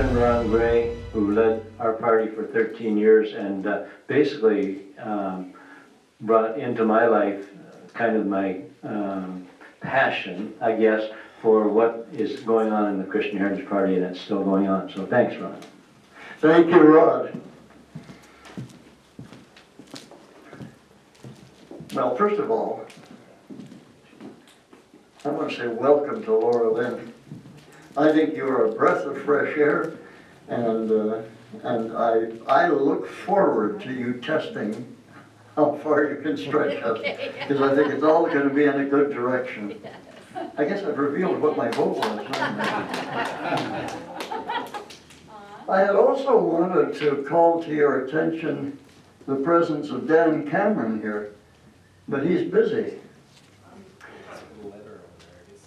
friend Ron Gray, who led our party for 13 years and basically brought into my life kind of my passion, I guess, for what is going on in the Christian Heritage Party, and it's still going on. So thanks, Ron. Thank you, Rod. Well, first of all, I want to say welcome to Laura Lynn. I think you're a breath of fresh air, and I look forward to you testing how far you can stretch us, because I think it's all going to be in a good direction. I guess I've revealed what my vote was. I had also wanted to call to your attention the presence of Dan Cameron here, but he's busy.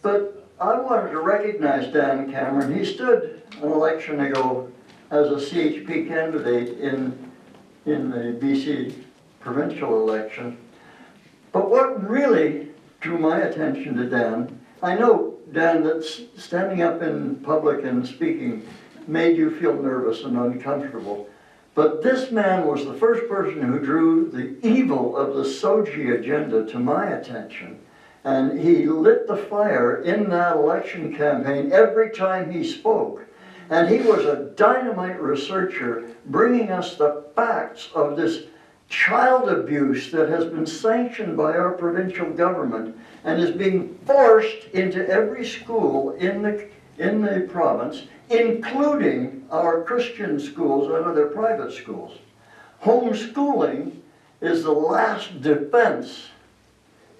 But I wanted to recognize Dan Cameron. He stood an election ago as a CHP candidate in the BC provincial election. But what really drew my attention to Dan, I know, Dan, that standing up in public and speaking made you feel nervous and uncomfortable. But this man was the first person who drew the evil of the Soji agenda to my attention. And he lit the fire in that election campaign every time he spoke. And he was a dynamite researcher bringing us the facts of this child abuse that has been sanctioned by our provincial government and is being forced into every school in the province, including our Christian schools and other private schools. Homeschooling is the last defense,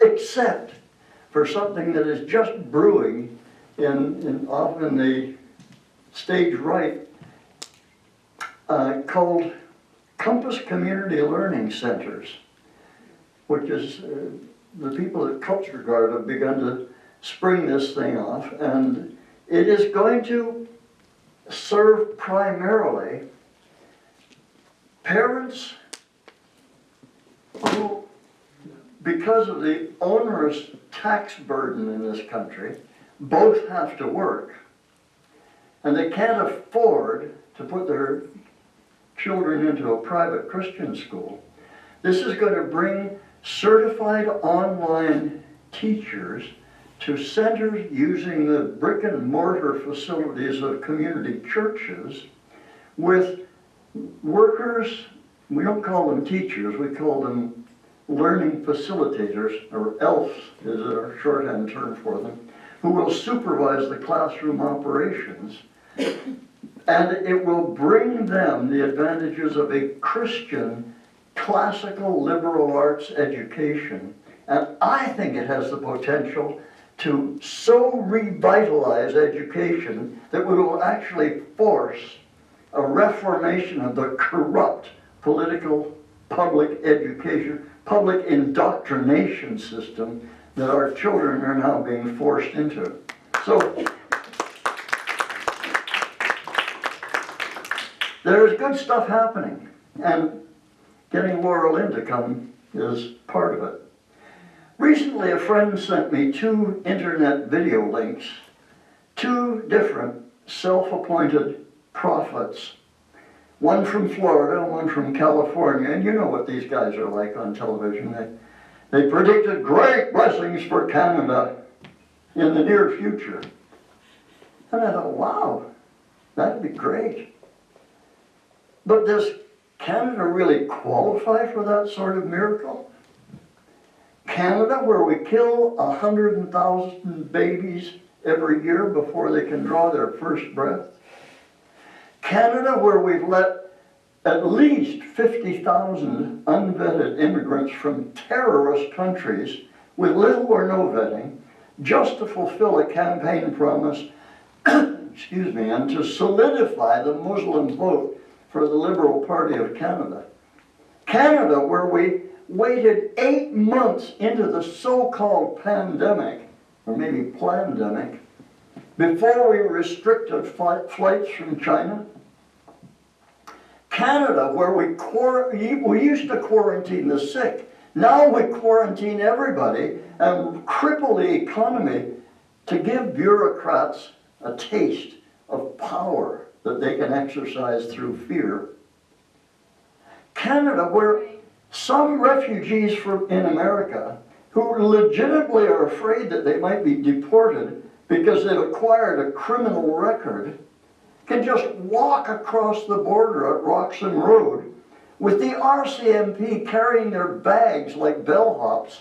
except for something that is just brewing often the stage right, called Compass Community Learning Centers, which is the people at Culture Guard have begun to spring this thing off, and it is going to serve primarily parents who, because of the onerous tax burden in this country, both have to work, and they can't afford to put their children into a private Christian school. This is going to bring certified online teachers to centers using the brick and mortar facilities of community churches with workers. We don't call them teachers, we call them learning facilitators, or ELFs is a shorthand term for them, who will supervise the classroom operations. And it will bring them the advantages of a Christian classical liberal arts education. And I think it has the potential to so revitalize education that we will actually force a reformation of the corrupt political public education, public indoctrination system that our children are now being forced into. So there's good stuff happening, and getting Laura Lynn to come is part of it. Recently, a friend sent me 2 internet video links, 2 different self-appointed prophets, one from Florida and one from California, and you know what these guys are like on television. They predicted great blessings for Canada in the near future. And I thought, wow, that'd be great. But does Canada really qualify for that sort of miracle? Canada, where we kill 100,000 babies every year before they can draw their first breath? Canada, where we've let at least 50,000 unvetted immigrants from terrorist countries with little or no vetting, just to fulfill a campaign promise, excuse me, and to solidify the Muslim vote for the Liberal Party of Canada. Canada, where we waited 8 months into the so-called pandemic, or maybe plandemic, before we restricted flights from China. Canada, where we used to quarantine the sick, now we quarantine everybody and cripple the economy to give bureaucrats a taste of power that they can exercise through fear. Canada, where some refugees in America who legitimately are afraid that they might be deported because they've acquired a criminal record, can just walk across the border at Roxham Road with the RCMP carrying their bags like bellhops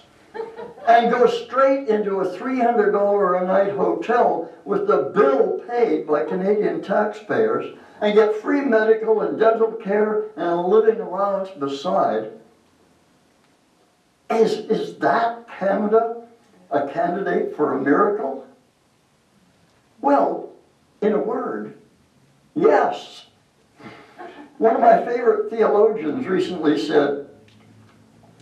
and go straight into a $300 a night hotel with the bill paid by Canadian taxpayers and get free medical and dental care and a living allowance beside. Is that Canada a candidate for a miracle? Well, in a word, yes. One of my favorite theologians recently said,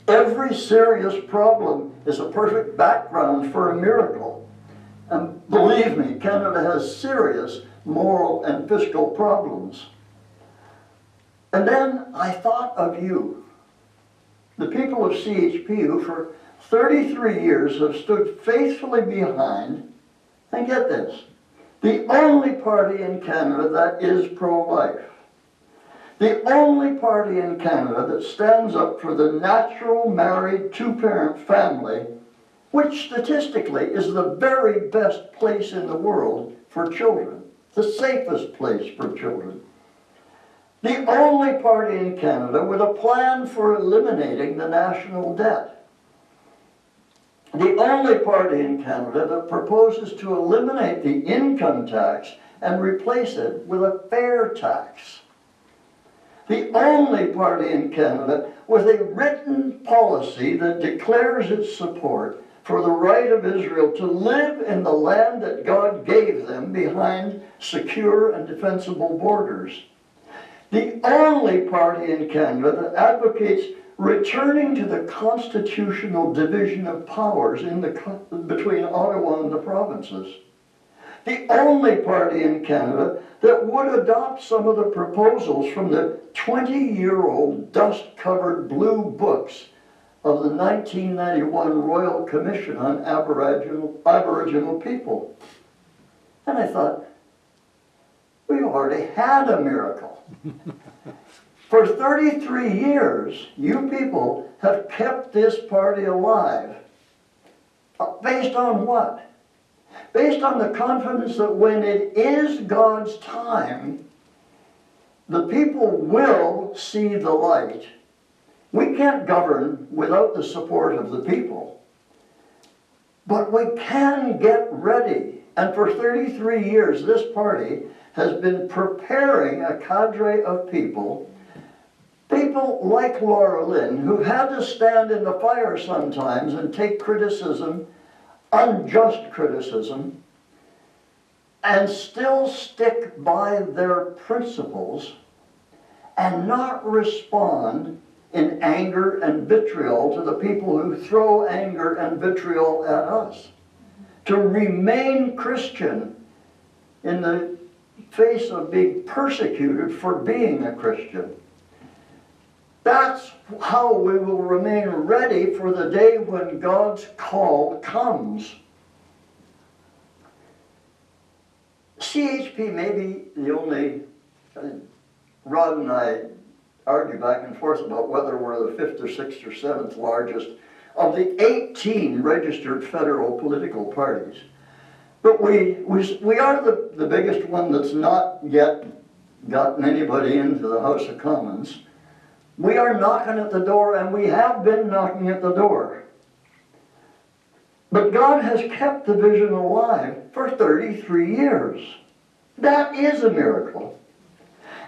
every serious problem is a perfect background for a miracle. And believe me, Canada has serious moral and fiscal problems. And then I thought of you, the people of CHP who for 33 years have stood faithfully behind, and get this, the only party in Canada that is pro-life. The only party in Canada that stands up for the natural married two-parent family, which statistically is the very best place in the world for children, the safest place for children. The only party in Canada with a plan for eliminating the national debt. The only party in Canada that proposes to eliminate the income tax and replace it with a fair tax. The only party in Canada with a written policy that declares its support for the right of Israel to live in the land that God gave them behind secure and defensible borders. The only party in Canada that advocates returning to the constitutional division of powers between Ottawa and the provinces. The only party in Canada that would adopt some of the proposals from the 20-year-old dust-covered blue books of the 1991 Royal Commission on Aboriginal People. And I thought, we already had a miracle. For 33 years, you people have kept this party alive. Based on what? Based on the confidence that when it is God's time, the people will see the light. We can't govern without the support of the people. But we can get ready. And for 33 years, this party has been preparing a cadre of people like Laura Lynn, who had to stand in the fire sometimes and take criticism, unjust criticism, and still stick by their principles and not respond in anger and vitriol to the people who throw anger and vitriol at us. To remain Christian in the face of being persecuted for being a Christian. That's how we will remain ready for the day when God's call comes. CHP may be the only, Rod and I argue back and forth about whether we're the 5th or 6th or 7th largest of the 18 registered federal political parties. But we are the biggest one that's not yet gotten anybody into the House of Commons. We are knocking at the door, and we have been knocking at the door. But God has kept the vision alive for 33 years. That is a miracle.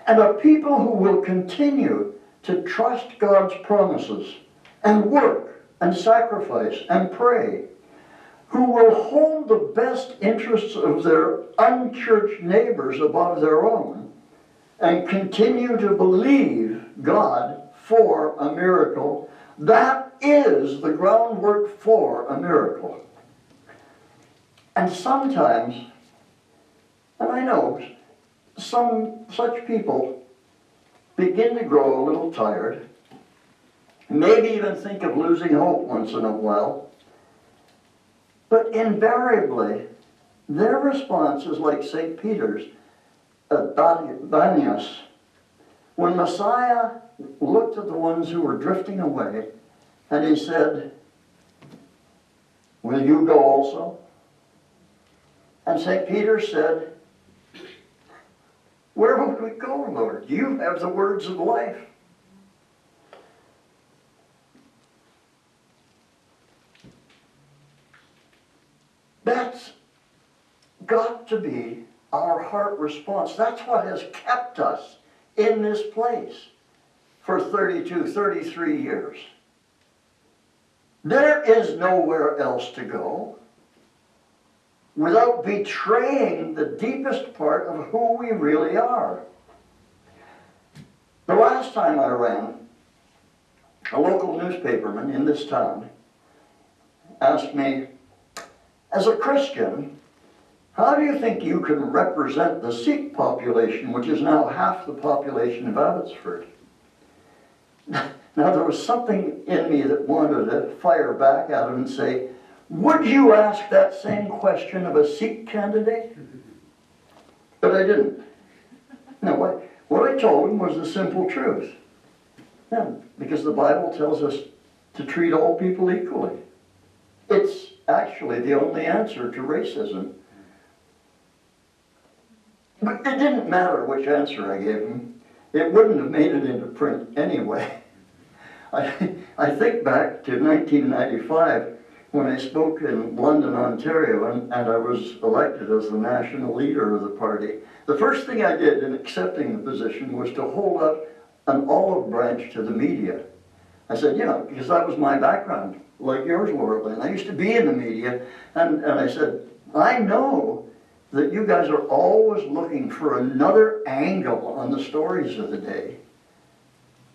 And a people who will continue to trust God's promises and work and sacrifice and pray, who will hold the best interests of their unchurched neighbors above their own, and continue to believe God for a miracle. That is the groundwork for a miracle. And sometimes, and I know, some such people begin to grow a little tired, maybe even think of losing hope once in a while, but invariably, their response is like St. Peter's. Banias, when Messiah looked at the ones who were drifting away, and he said, "Will you go also?" And St. Peter said, "Where would we go, Lord? You have the words of life." That's got to be our heart response. That's what has kept us in this place for 32, 33 years. There is nowhere else to go without betraying the deepest part of who we really are. The last time I ran, a local newspaperman in this town asked me, "As a Christian, how do you think you can represent the Sikh population, which is now half the population of Abbotsford?" Now there was something in me that wanted to fire back at him and say, "Would you ask that same question of a Sikh candidate?" But I didn't. No, what I told him was the simple truth. Yeah, because the Bible tells us to treat all people equally. It's actually the only answer to racism. But it didn't matter which answer I gave him. It wouldn't have made it into print anyway. I think back to 1995 when I spoke in London, Ontario, and I was elected as the national leader of the party. The first thing I did in accepting the position was to hold up an olive branch to the media. I said, because that was my background, like yours, Laurel, and I used to be in the media, and I said, "I know that you guys are always looking for another angle on the stories of the day.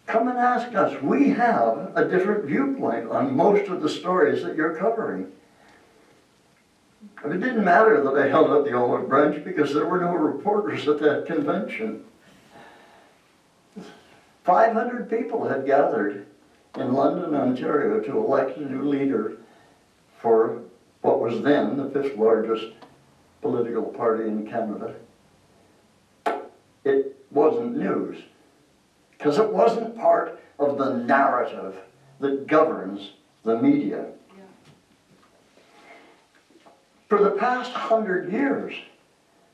Come and ask us. We have a different viewpoint on most of the stories that you're covering." But it didn't matter that I held up the olive branch because there were no reporters at that convention. 500 people had gathered in London, Ontario to elect a new leader for what was then the 5th largest political party in Canada. It wasn't news, because it wasn't part of the narrative that governs the media. Yeah. For the past 100 years,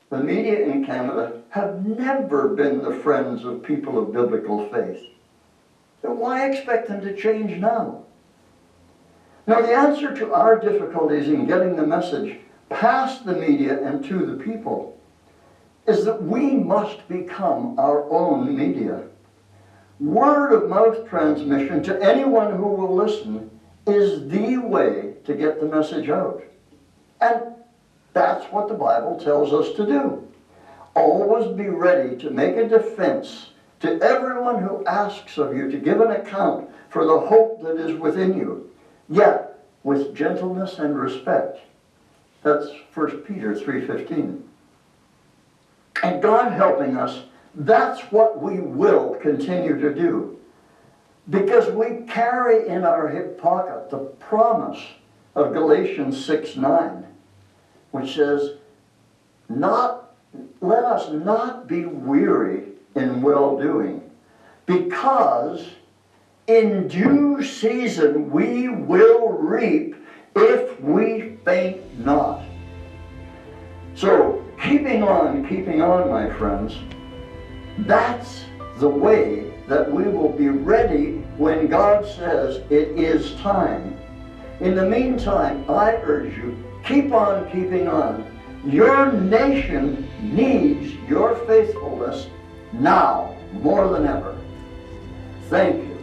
the media in Canada have never been the friends of people of biblical faith. So why expect them to change now? Now, the answer to our difficulties in getting the message past the media and to the people is that we must become our own media. Word of mouth transmission to anyone who will listen is the way to get the message out. And that's what the Bible tells us to do. Always be ready to make a defense to everyone who asks of you to give an account for the hope that is within you, yet with gentleness and respect. That's 1 Peter 3:15. And God helping us, that's what we will continue to do. Because we carry in our hip pocket the promise of Galatians 6:9, which says, let us not be weary in well-doing, because in due season we will reap if we faint not. So, keeping on, my friends, that's the way that we will be ready when God says it is time. In the meantime, I urge you, keep on keeping on. Your nation needs your faithfulness now more than ever. Thank you.